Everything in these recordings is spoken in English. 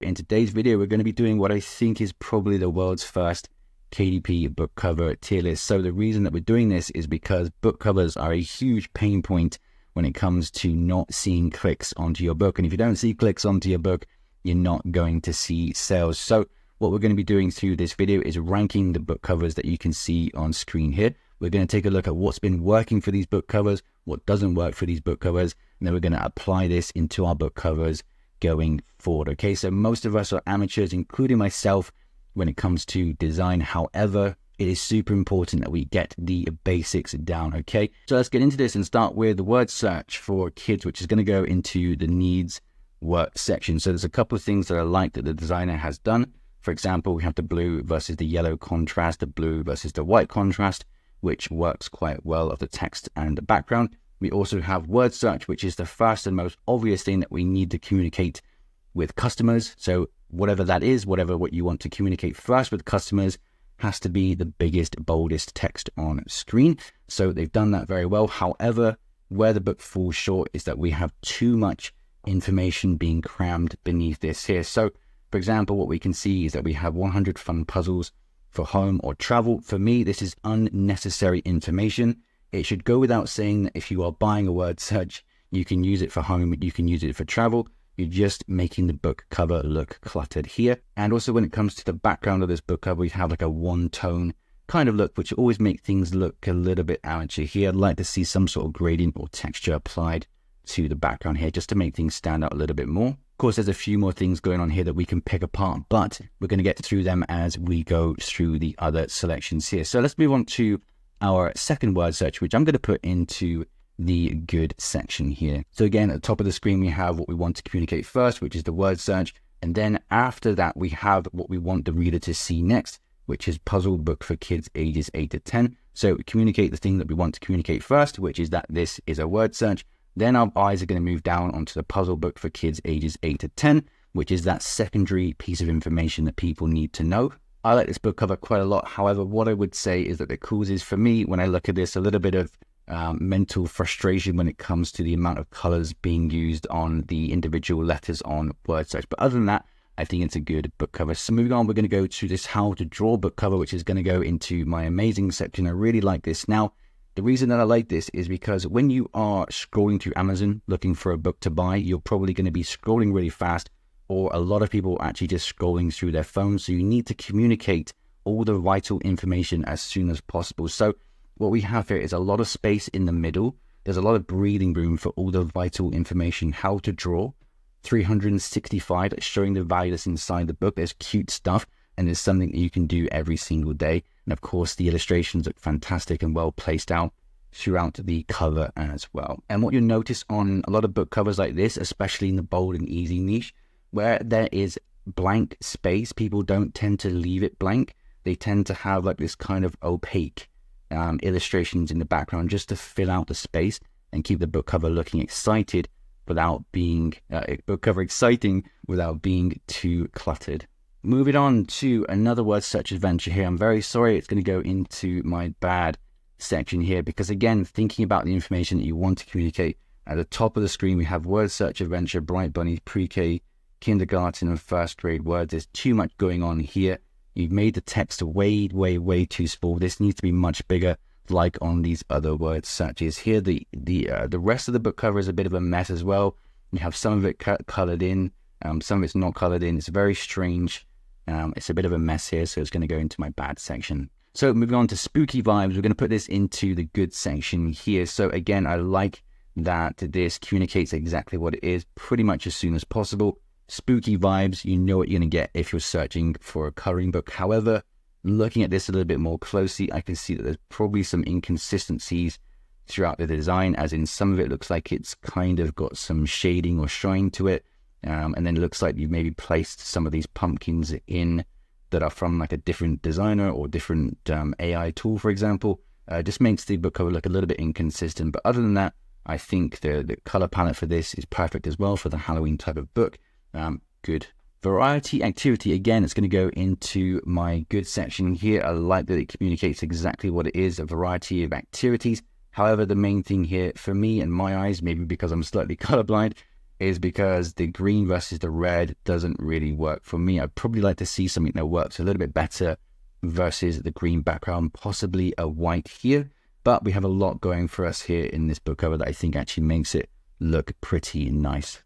In today's video, we're going to be doing what I think is probably the world's first KDP book cover tier list. So the reason that we're doing this is because book covers are a huge pain point when it comes to not seeing clicks onto your book. And if you don't see clicks onto your book, you're not going to see sales. So what we're going to be doing through this video is ranking the book covers that you can see on screen here. We're going to take a look at what's been working for these book covers, what doesn't work for these book covers, and then we're going to apply this into our book covers going forward. Okay, so most of us are amateurs, including myself, when it comes to design. However, it is super important that we get the basics down. Okay, so let's get into this and start with the word search for kids, which is going to go into the needs work section. So there's a couple of things that I like that the designer has done. For example, we have the blue versus the yellow contrast, the blue versus the white contrast, which works quite well of the text and the background. We also have word search, which is the first and most obvious thing that we need to communicate with customers. So whatever that is, what you want to communicate first with customers has to be the biggest, boldest text on screen. So they've done that very well. However, where the book falls short is that we have too much information being crammed beneath this here. So for example, what we can see is that we have 100 fun puzzles for home or travel. For me, this is unnecessary information. It should go without saying that if you are buying a word search, you can use it for home, you can use it for travel. You're just making the book cover look cluttered here. And also when it comes to the background of this book cover, we have like a one-tone kind of look, which always make things look a little bit amateur here. I'd like to see some sort of gradient or texture applied to the background here, just to make things stand out a little bit more. Of course, there's a few more things going on here that we can pick apart, but we're going to get through them as we go through the other selections here. So let's move on to our second word search, which I'm going to put into the good section here. So again, at the top of the screen, we have what we want to communicate first, which is the word search. And then after that, we have what we want the reader to see next, which is puzzle book for kids ages 8 to 10. So we communicate the thing that we want to communicate first, which is that this is a word search. Then our eyes are going to move down onto the puzzle book for kids ages 8 to 10, which is that secondary piece of information that people need to know. I like this book cover quite a lot. However, what I would say is that it causes, for me, when I look at this, a little bit of mental frustration when it comes to the amount of colors being used on the individual letters on word search. But other than that, I think it's a good book cover. So moving on, we're going to go to this how to draw book cover, which is going to go into my amazing section. I really like this. Now, the reason that I like this is because when you are scrolling through Amazon looking for a book to buy, you're probably going to be scrolling really fast, or a lot of people are actually just scrolling through their phones. So you need to communicate all the vital information as soon as possible. So what we have here is a lot of space in the middle. There's a lot of breathing room for all the vital information, how to draw. 365, showing the value that's inside the book. There's cute stuff, and there's something that you can do every single day. And of course, the illustrations look fantastic and well placed out throughout the cover as well. And what you'll notice on a lot of book covers like this, especially in the bold and easy niche, where there is blank space, people don't tend to leave it blank. They tend to have like this kind of opaque illustrations in the background just to fill out the space and keep the book cover looking excited without being exciting without being too cluttered. Moving on to another word search adventure here. I'm very sorry, it's going to go into my bad section here because, again, thinking about the information that you want to communicate, at the top of the screen we have word search adventure, bright bunnies, pre-K, kindergarten and first grade words. There's too much going on here. You've made the text way too small. This needs to be much bigger, like on these other word searches here. The rest of the book cover is a bit of a mess as well. You have some of it colored in, some of it's not colored in. It's very strange. It's a bit of a mess here, so it's going to go into my bad section. So moving on to spooky vibes, we're going to put this into the good section here. So again, I like that this communicates exactly what it is pretty much as soon as possible. Spooky vibes, you know what you're going to get if you're searching for a coloring book. However, looking at this a little bit more closely, I can see that there's probably some inconsistencies throughout the design, as in some of it looks like it's kind of got some shading or shine to it. And then it looks like you've maybe placed some of these pumpkins in that are from like a different designer or different AI tool, for example. Just makes the book cover look a little bit inconsistent. But other than that, I think the color palette for this is perfect as well for the Halloween type of book. Good. Variety activity, again, it's going to go into my good section here. I like that it communicates exactly what it is, a variety of activities. However, the main thing here for me and my eyes, maybe because I'm slightly colorblind, is because the green versus the red doesn't really work for me. I'd probably like to see something that works a little bit better versus the green background, possibly a white here. But we have a lot going for us here in this book cover that I think actually makes it look pretty nice.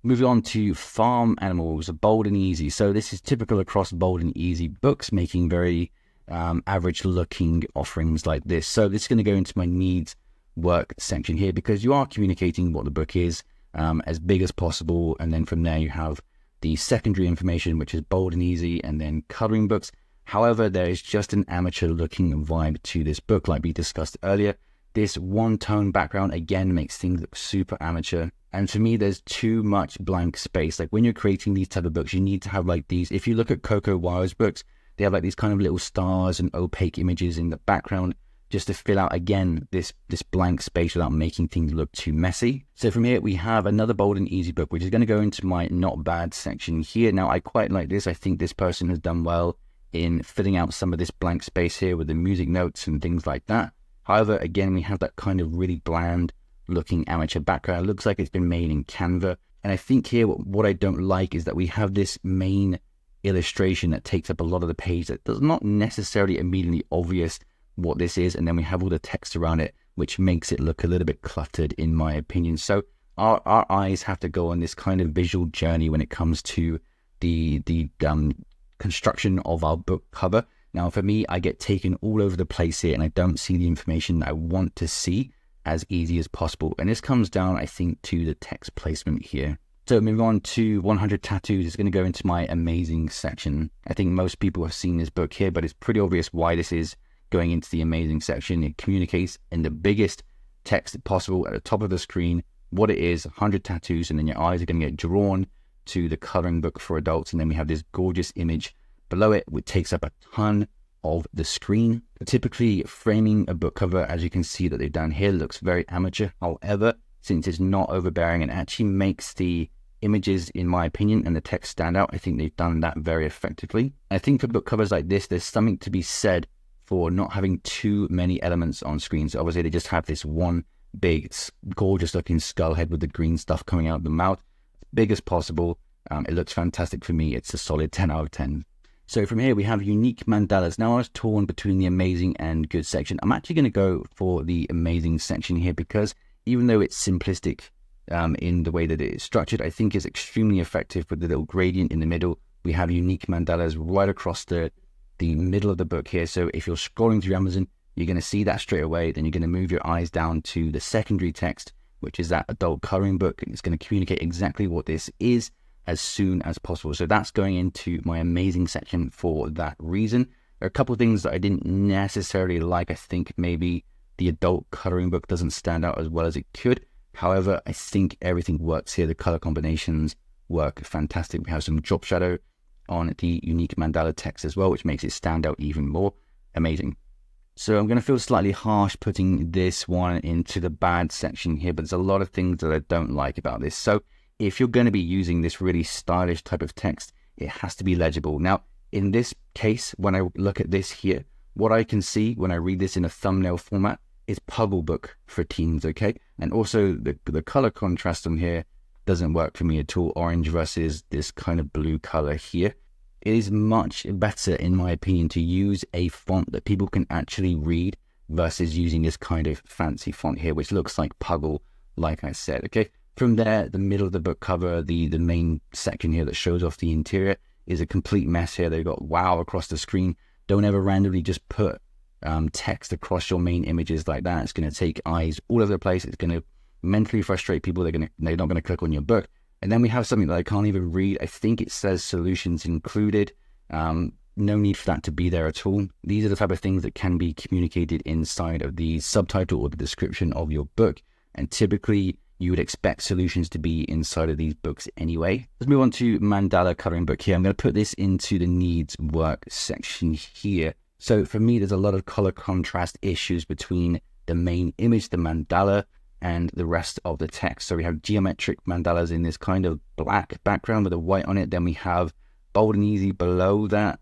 Moving on to farm animals, bold and easy. So this is typical across bold and easy books, making very average looking offerings like this. So this is going to go into my needs work section here, because you are communicating what the book is as big as possible. And then from there you have the secondary information, which is bold and easy, and then coloring books. However, there is just an amateur looking vibe to this book, like we discussed earlier. This one tone background again makes things look super amateur. And for me, there's too much blank space. Like when you're creating these type of books, you need to have like these. If you look at Coco Wild's books, they have like these kind of little stars and opaque images in the background, just to fill out again this blank space without making things look too messy. So from here we have another bold and easy book, which is going to go into my not bad section here. Now I quite like this. I think this person has done well in filling out some of this blank space here with the music notes and things like that. However, again, we have that kind of really bland looking amateur background. It looks like it's been made in Canva. And I think here what I don't like is that we have this main illustration that takes up a lot of the page that does not necessarily immediately obvious what this is, and then we have all the text around it, which makes it look a little bit cluttered in my opinion. So our eyes have to go on this kind of visual journey when it comes to the construction of our book cover. Now for me, I get taken all over the place here and I don't see the information that I want to see as easy as possible. And this comes down, I think, to the text placement here. So moving on to 100 tattoos, it's going to go into my amazing section. I think most people have seen this book here, but it's pretty obvious why this is going into the amazing section. It communicates in the biggest text possible at the top of the screen what it is, 100 tattoos, and then your eyes are going to get drawn to the coloring book for adults. And then we have this gorgeous image below it, which takes up a ton of the screen. Typically framing a book cover, as you can see that they've done here, looks very amateur. However, since it's not overbearing and actually makes the images, in my opinion, and the text stand out, I think they've done that very effectively. I think for book covers like this, there's something to be said for not having too many elements on screen. So obviously they just have this one big, gorgeous looking skull head with the green stuff coming out of the mouth, big as possible. It looks fantastic for me. It's a solid 10 out of 10. So from here we have unique mandalas. Now I was torn between the amazing and good section. I'm actually going to go for the amazing section here, because even though it's simplistic in the way that it is structured, I think is extremely effective with the little gradient in the middle. We have unique mandalas right across the middle of the book here. So if you're scrolling through Amazon, you're going to see that straight away. Then you're going to move your eyes down to the secondary text, which is that adult coloring book, and it's going to communicate exactly what this is as soon as possible. So that's going into my amazing section for that reason. There are a couple of things that I didn't necessarily like. I think maybe the adult coloring book doesn't stand out as well as it could. However, I think everything works here. The color combinations work fantastic. We have some drop shadow on the unique mandala text as well, which makes it stand out even more. Amazing. So I'm going to feel slightly harsh putting this one into the bad section here, but there's a lot of things that I don't like about this. So if you're going to be using this really stylish type of text, it has to be legible. Now, in this case, when I look at this here, what I can see when I read this in a thumbnail format is Puggle book for teens, okay? And also the color contrast on here doesn't work for me at all. Orange versus this kind of blue color here. It is much better, in my opinion, to use a font that people can actually read versus using this kind of fancy font here, which looks like Puggle, like I said, okay? From there, the middle of the book cover, the main section here that shows off the interior, is a complete mess here. They've got wow across the screen. Don't ever randomly just put text across your main images like that. It's going to take eyes all over the place. It's going to mentally frustrate people. They're not going to click on your book. And then we have something that I can't even read. I think it says solutions included. No need for that to be there at all. These are the type of things that can be communicated inside of the subtitle or the description of your book. And typically you would expect solutions to be inside of these books anyway. Let's move on to mandala coloring book here. I'm going to put this into the needs work section here. So for me, there's a lot of color contrast issues between the main image, the mandala, and the rest of the text. So we have geometric mandalas in this kind of black background with a white on it. Then we have bold and easy below that,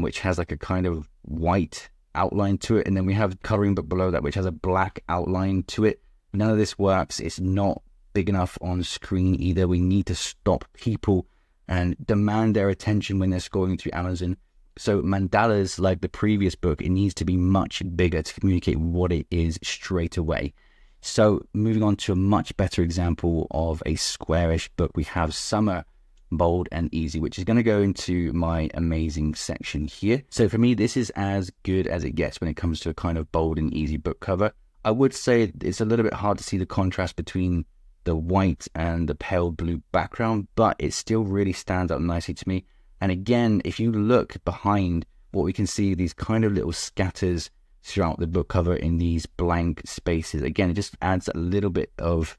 which has like a kind of white outline to it. And then we have coloring book below that, which has a black outline to it. None of this works. It's not big enough on screen either. We need to stop people and demand their attention when they're scrolling through Amazon. So mandalas, like the previous book, it needs to be much bigger to communicate what it is straight away. So moving on to a much better example of a squarish book, we have Summer, Bold and Easy, which is going to go into my amazing section here. So for me, this is as good as it gets when it comes to a kind of bold and easy book cover. I would say it's a little bit hard to see the contrast between the white and the pale blue background, but it still really stands out nicely to me. And again, if you look behind, what we can see, these kind of little scatters throughout the book cover in these blank spaces. Again, it just adds a little bit of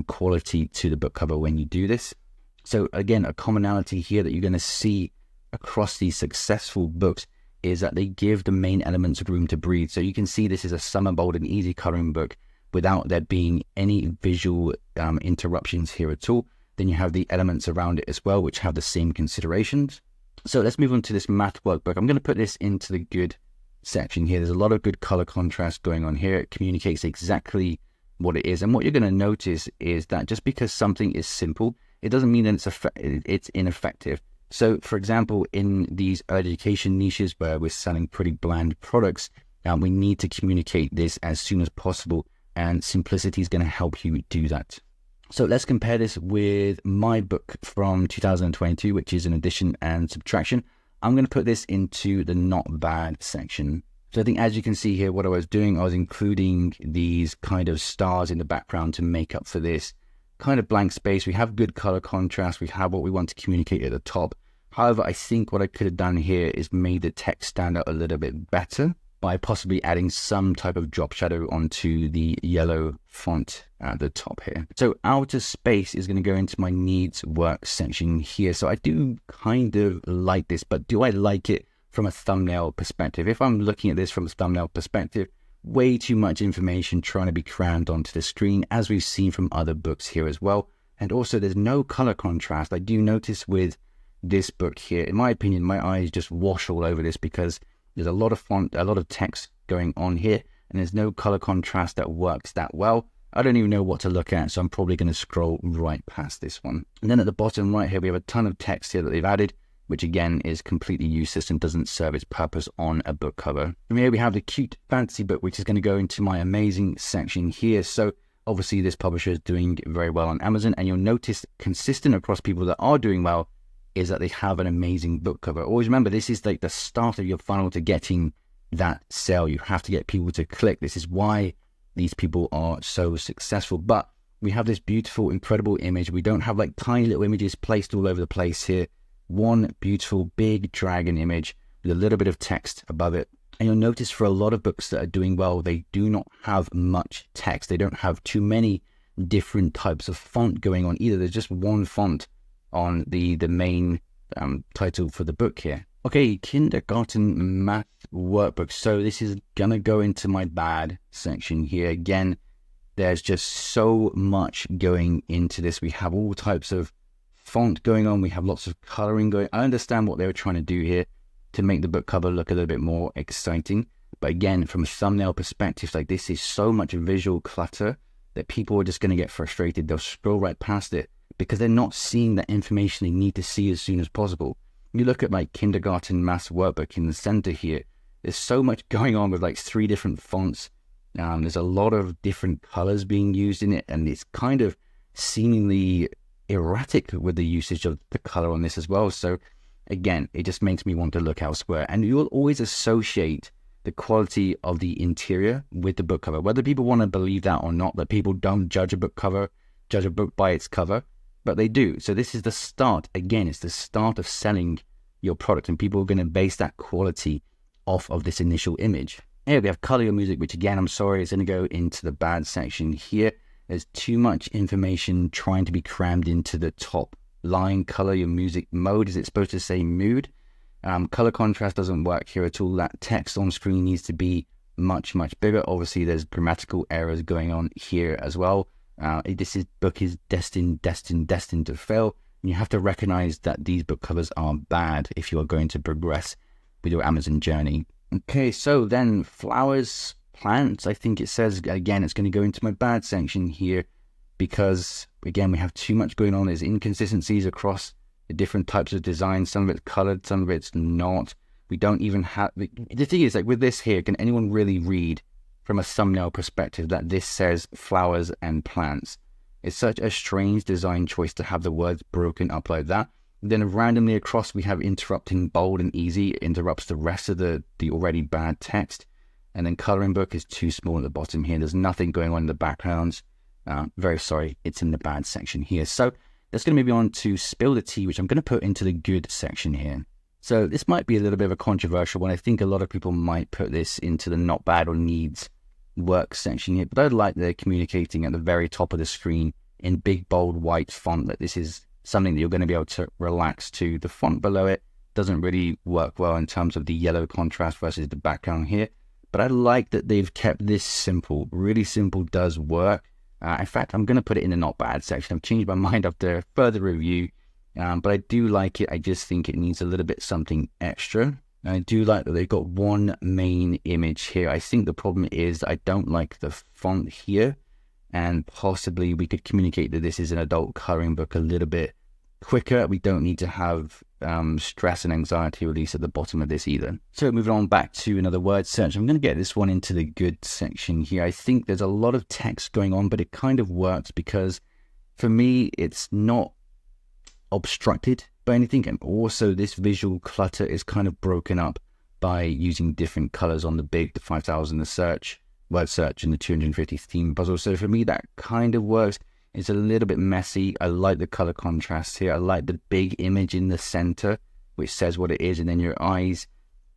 quality to the book cover when you do this. So again, a commonality here that you're going to see across these successful books is that they give the main elements room to breathe. So you can see this is a summer, bold and easy coloring book without there being any visual interruptions here at all. Then you have the elements around it as well, which have the same considerations. So let's move on to this math workbook. I'm going to put this into the good section here. There's a lot of good color contrast going on here. It communicates exactly what it is. And what you're going to notice is that just because something is simple, it doesn't mean that it's ineffective. So for example, in these education niches where we're selling pretty bland products, we need to communicate this as soon as possible. And simplicity is going to help you do that. So let's compare this with my book from 2022, which is an addition and subtraction. I'm going to put this into the not bad section. So I think as you can see here, what I was doing, I was including these kind of stars in the background to make up for this kind of blank space. We have good color contrast. We have what we want to communicate at the top. However, I think what I could have done here is made the text stand out a little bit better by possibly adding some type of drop shadow onto the yellow font at the top here. So outer space is going to go into my needs work section here. So I do kind of like this, but do I like it from a thumbnail perspective? If I'm looking at this from a thumbnail perspective, way too much information trying to be crammed onto the screen, as we've seen from other books here as well. And also there's no color contrast. I do notice with this book here, in my opinion, my eyes just wash all over this because there's a lot of font, a lot of text going on here, and there's no color contrast that works that well. I don't even know what to look at, so I'm probably going to scroll right past this one. And then at the bottom right here, we have a ton of text here that they've added, which again is completely useless and doesn't serve its purpose on a book cover. From here we have the cute fantasy book, which is going to go into my amazing section here. So obviously this publisher is doing very well on Amazon, and you'll notice consistent across people that are doing well is that they have an amazing book cover. Always remember, this is like the start of your funnel to getting that sale. You have to get people to click. This is why these people are so successful. But we have this beautiful, incredible image. We don't have like tiny little images placed all over the place here. One beautiful big dragon image with a little bit of text above it. And you'll notice for a lot of books that are doing well, they do not have much text. They don't have too many different types of font going on either. There's just one font on the main title for the book here. Okay, kindergarten math workbook. So this is gonna go into my bad section here. Again, there's just so much going into this. We have all types of font going on. We have lots of coloring going. I understand what they were trying to do here to make the book cover look a little bit more exciting. But again, from a thumbnail perspective, like this is so much visual clutter that people are just gonna get frustrated. They'll scroll right past it because they're not seeing that information they need to see as soon as possible. You look at my kindergarten maths workbook in the center here, there's so much going on with like 3 different fonts. There's a lot of different colors being used in it, and it's kind of seemingly erratic with the usage of the color on this as well. So again, it just makes me want to look elsewhere. And you'll always associate the quality of the interior with the book cover, whether people want to believe that or not, that people don't judge a book by its cover. But they do. So this is the start. Again, it's the start of selling your product, and people are going to base that quality off of this initial image. Here we have color your music, which again, I'm sorry, is going to go into the bad section here. There's too much information trying to be crammed into the top line. Color your music mode. Is it supposed to say mood? Color contrast doesn't work here at all. That text on screen needs to be much, much bigger. Obviously, there's grammatical errors going on here as well. This book is destined to fail. And you have to recognize that these book covers are bad if you are going to progress with your Amazon journey. Okay, so then flowers, plants, I think it says, again, it's going to go into my bad section here because, again, we have too much going on. There's inconsistencies across the different types of design. Some of it's colored, some of it's not. We don't even have... The thing is, like with this here, can anyone really read from a thumbnail perspective that this says flowers and plants? It's such a strange design choice to have the words broken up like that. Then randomly across, we have interrupting bold and easy. It interrupts the rest of the already bad text. And then coloring book is too small at the bottom here. There's nothing going on in the backgrounds. Very sorry, it's in the bad section here. So let's going to move on to spill the tea, which I'm going to put into the good section here. So this might be a little bit of a controversial one. I think a lot of people might put this into the not bad or needs work section here. But I like they're communicating at the very top of the screen in big, bold, white font that this is something that you're going to be able to relax to. The font below it doesn't really work well in terms of the yellow contrast versus the background here. But I like that they've kept this simple. Really simple does work. In fact, I'm going to put it in the not bad section. I've changed my mind after further review. But I do like it. I just think it needs a little bit something extra. And I do like that they've got one main image here. I think the problem is I don't like the font here. And possibly we could communicate that this is an adult coloring book a little bit quicker. We don't need to have stress and anxiety release at the bottom of this either. So moving on back to another word search, I'm going to get this one into the good section here. I think there's a lot of text going on, but it kind of works because for me, it's not obstructed by anything. And also this visual clutter is kind of broken up by using different colors on the 5,000, the search, word search, and the 250 theme puzzle. So for me, that kind of works. It's a little bit messy. I like the color contrast here. I like the big image in the center, which says what it is. And then your eyes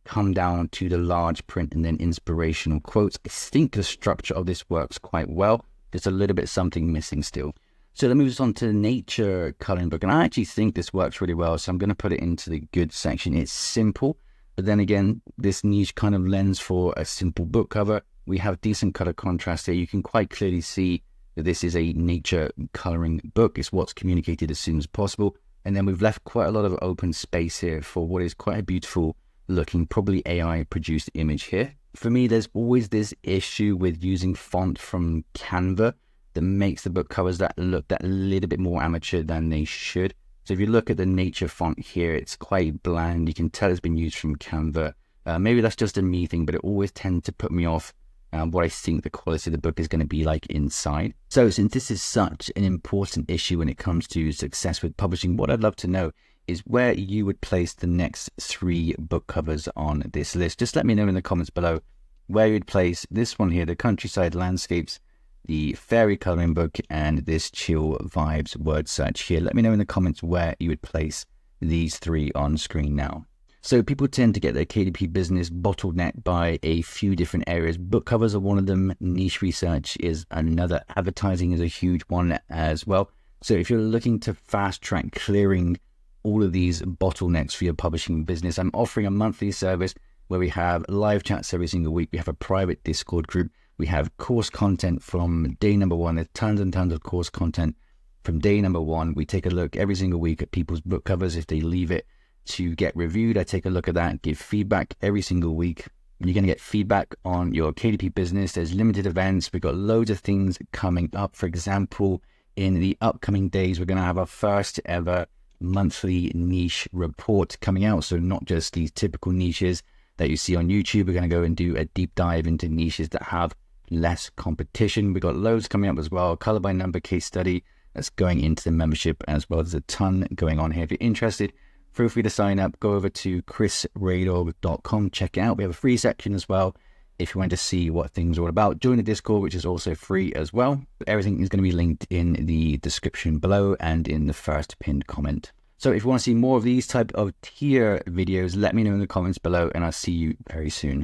come down to the large print and then inspirational quotes. I think the structure of this works quite well. There's a little bit something missing still. So that moves on to the nature coloring book. And I actually think this works really well. So I'm going to put it into the good section. It's simple, but then again, this niche kind of lends for a simple book cover. We have decent color contrast here. You can quite clearly see that this is a nature coloring book. It's what's communicated as soon as possible. And then we've left quite a lot of open space here for what is quite a beautiful looking, probably AI produced image here. For me, there's always this issue with using font from Canva that makes the book covers that look that little bit more amateur than they should. So if you look at the nature font here, it's quite bland. You can tell it's been used from Canva. Maybe that's just a me thing, but it always tends to put me off what I think the quality of the book is going to be like inside. So since this is such an important issue when it comes to success with publishing, what I'd love to know is where you would place the next 3 book covers on this list. Just let me know in the comments below where you'd place this one here, the countryside landscapes, the fairy coloring book, and this chill vibes word search here. Let me know in the comments where you would place these 3 on screen now. So people tend to get their KDP business bottlenecked by a few different areas. Book covers are one of them. Niche research is another. Advertising is a huge one as well. So if you're looking to fast track clearing all of these bottlenecks for your publishing business, I'm offering a monthly service where we have live chats every single week. We have a private Discord group. We have course content from day number 1. There's tons and tons of course content from day number 1. We take a look every single week at people's book covers. If they leave it to get reviewed, I take a look at that, give feedback every single week. You're going to get feedback on your KDP business. There's limited events. We've got loads of things coming up. For example, in the upcoming days, we're going to have our first ever monthly niche report coming out. So not just these typical niches that you see on YouTube. We're going to go and do a deep dive into niches that have less competition. We've got loads coming up as well. Color by number case study that's going into the membership as well. There's a ton going on here. If you're interested, feel free to sign up. Go over to chrisraydog.com. Check it out. We have a free section as well if you want to see what things are all about. Join the Discord, which is also free as well. Everything is going to be linked in the description below and in the first pinned comment. So if you want to see more of these type of tier videos, let me know in the comments below, and I'll see you very soon.